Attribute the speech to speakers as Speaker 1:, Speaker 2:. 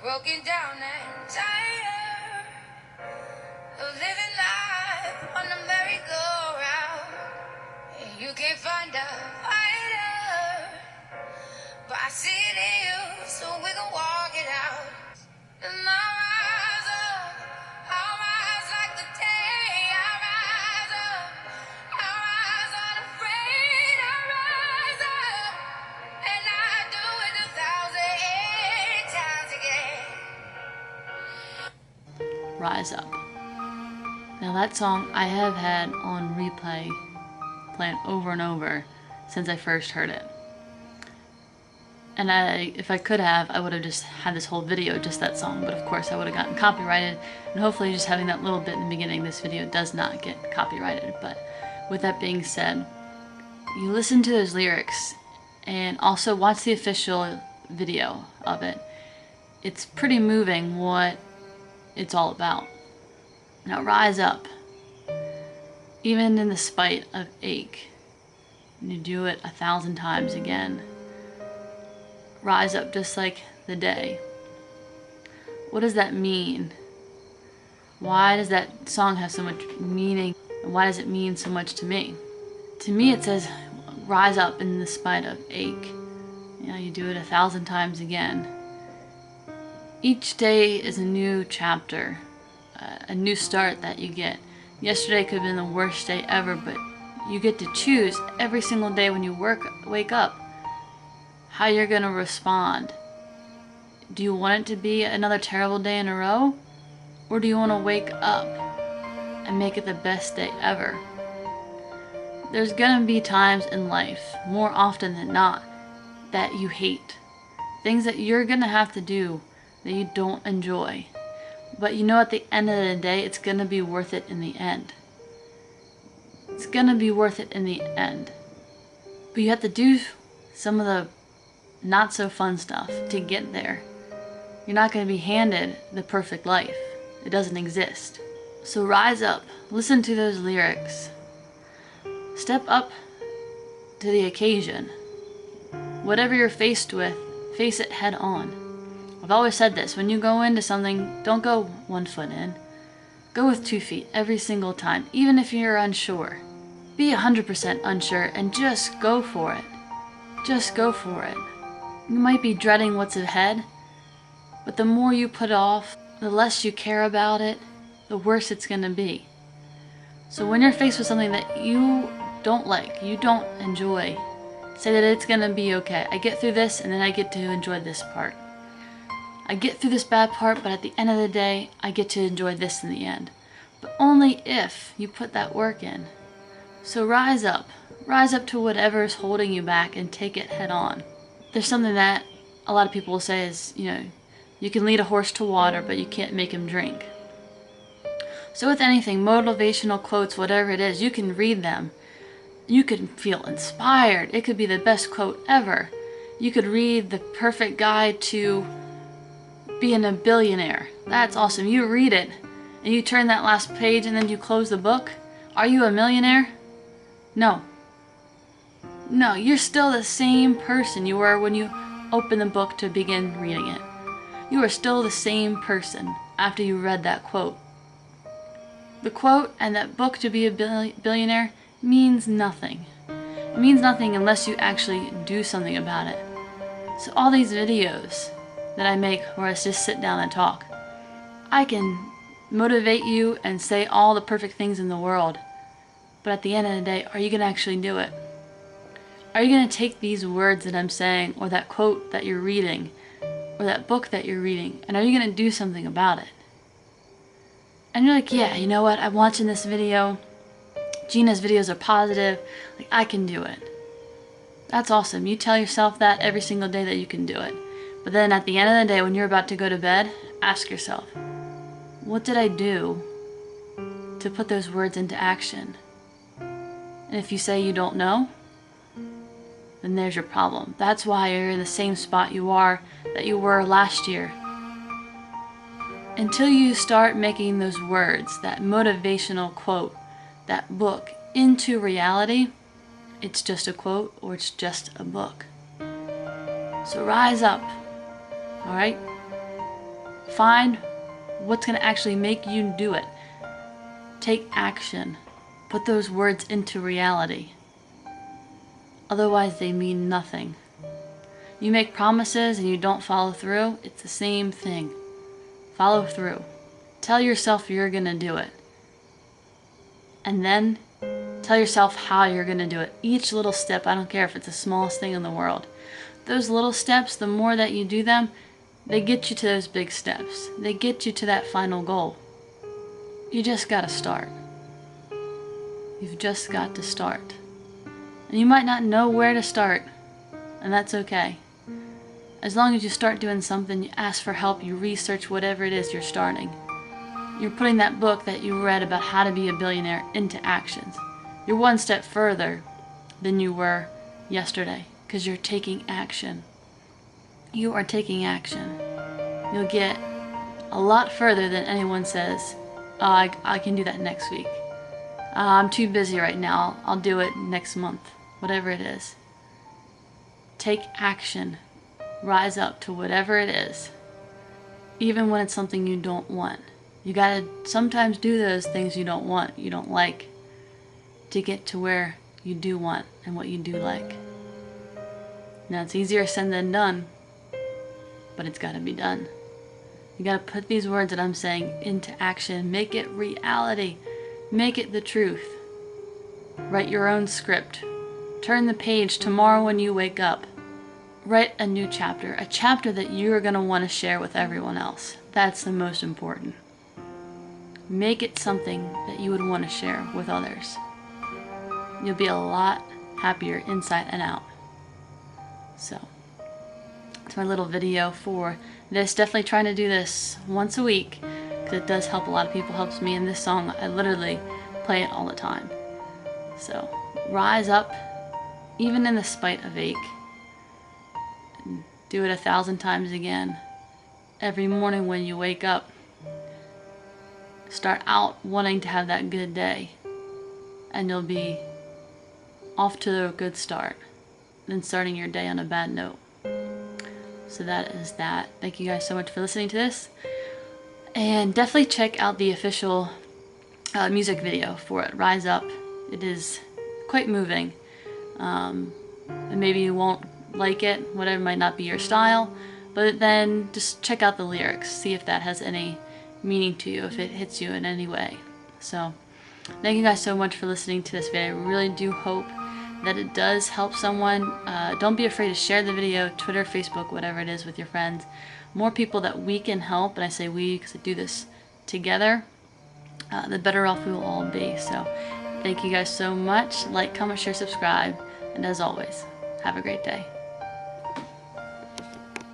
Speaker 1: broken down and tired of living life on a merry-go-round. You can't find a fighter, but I see it in you, so we can walk it out. And I rise up, I rise like the day. I rise up, I rise unafraid. I rise up, and I do it 1,000 times again.
Speaker 2: Rise Up. Now that song I have had on replay, playing over and over since I first heard it. And if I could have, I would have just had this whole video just that song, but of course I would have gotten copyrighted, and hopefully just having that little bit in the beginning, this video does not get copyrighted. But with that being said, you listen to those lyrics and also watch the official video of it. It's pretty moving what it's all about. Now rise up, even in the spite of ache, and you do it 1,000 times again. Rise up just like the day. What does that mean? Why does that song have so much meaning, and why does it mean so much to me? To me it says, rise up in the spite of ache. You know, you do it 1,000 times again. Each day is a new chapter, a new start that you get. Yesterday could have been the worst day ever, but you get to choose every single day when you wake up how you're going to respond. Do you want it to be another terrible day in a row? Or do you want to wake up and make it the best day ever? There's going to be times in life, more often than not, that you hate. Things that you're going to have to do that you don't enjoy. But you know, at the end of the day, it's going to be worth it in the end. It's going to be worth it in the end. But you have to do some of the not so fun stuff to get there. You're not going to be handed the perfect life. It doesn't exist. So rise up, listen to those lyrics. Step up to the occasion. Whatever you're faced with, face it head on. I've always said this, when you go into something, don't go 1 foot in. Go with 2 feet every single time, even if you're unsure. Be 100% unsure and just go for it. Just go for it. You might be dreading what's ahead, but the more you put off, the less you care about it, the worse it's going to be. So when you're faced with something that you don't like, you don't enjoy, say that it's going to be okay. I get through this and then I get to enjoy this part. I get through this bad part, but at the end of the day, I get to enjoy this in the end. But only if you put that work in. So rise up. Rise up to whatever is holding you back and take it head on. There's something that a lot of people will say is, you know, you can lead a horse to water, but you can't make him drink. So with anything, motivational quotes, whatever it is, you can read them. You can feel inspired. It could be the best quote ever. You could read the perfect guide to being a billionaire. That's awesome. You read it and you turn that last page and then you close the book. Are you a millionaire? No. No, you're still the same person you were when you opened the book to begin reading it. You are still the same person after you read that quote. The quote and that book to be a billionaire means nothing. It means nothing unless you actually do something about it. So all these videos that I make where I just sit down and talk, I can motivate you and say all the perfect things in the world, but at the end of the day, are you going to actually do it? Are you going to take these words that I'm saying, or that quote that you're reading, or that book that you're reading, and are you going to do something about it? And you're like, yeah, you know what, I'm watching this video, Gina's videos are positive, like I can do it. That's awesome. You tell yourself that every single day that you can do it. But then at the end of the day, when you're about to go to bed, ask yourself, what did I do to put those words into action? And if you say you don't know, then there's your problem. That's why you're in the same spot you were last year. Until you start making those words, that motivational quote, that book, into reality, it's just a quote or it's just a book. So rise up, alright? Find what's going to actually make you do it. Take action. Put those words into reality. Otherwise, they mean nothing. You make promises and you don't follow through, it's the same thing. Follow through. Tell yourself you're going to do it. And then tell yourself how you're going to do it. Each little step, I don't care if it's the smallest thing in the world. Those little steps, the more that you do them, they get you to those big steps. They get you to that final goal. You just got to start. You've just got to start. And you might not know where to start, and that's okay. As long as you start doing something, you ask for help, you research whatever it is you're starting. You're putting that book that you read about how to be a billionaire into actions. You're one step further than you were yesterday because you're taking action. You are taking action. You'll get a lot further than anyone says, oh, I can do that next week. I'm too busy right now. I'll do it next month. Whatever it is. Take action. Rise up to whatever it is. Even when it's something you don't want. You gotta sometimes do those things you don't want, you don't like, to get to where you do want and what you do like. Now it's easier said than done, but it's gotta be done. You gotta put these words that I'm saying into action. Make it reality. Make it the truth. Write your own script. Turn the page tomorrow when you wake up. Write a new chapter, a chapter that you're gonna want to share with everyone else. That's the most important. Make it something that you would want to share with others. You'll be a lot happier inside and out. So, it's my little video for this. Definitely trying to do this once a week because it does help a lot of people. Helps me. And this song, I literally play it all the time. So, rise up, even in the spite of ache. Do it 1,000 times again. Every morning when you wake up, start out wanting to have that good day, and you'll be off to a good start than starting your day on a bad note. So that is that. Thank you guys so much for listening to this, and definitely check out the official music video for it, Rise Up. It is quite moving, and maybe you won't like it, whatever, might not be your style, but then just check out the lyrics, see if that has any meaning to you, if it hits you in any way. So thank you guys so much for listening to this video. I really do hope that it does help someone. Don't be afraid to share the video, Twitter, Facebook, whatever it is, with your friends. More people that we can help, and I say we because I do this together, the better off we will all be. So thank you guys so much. Like, comment, share, subscribe, and as always, have a great day.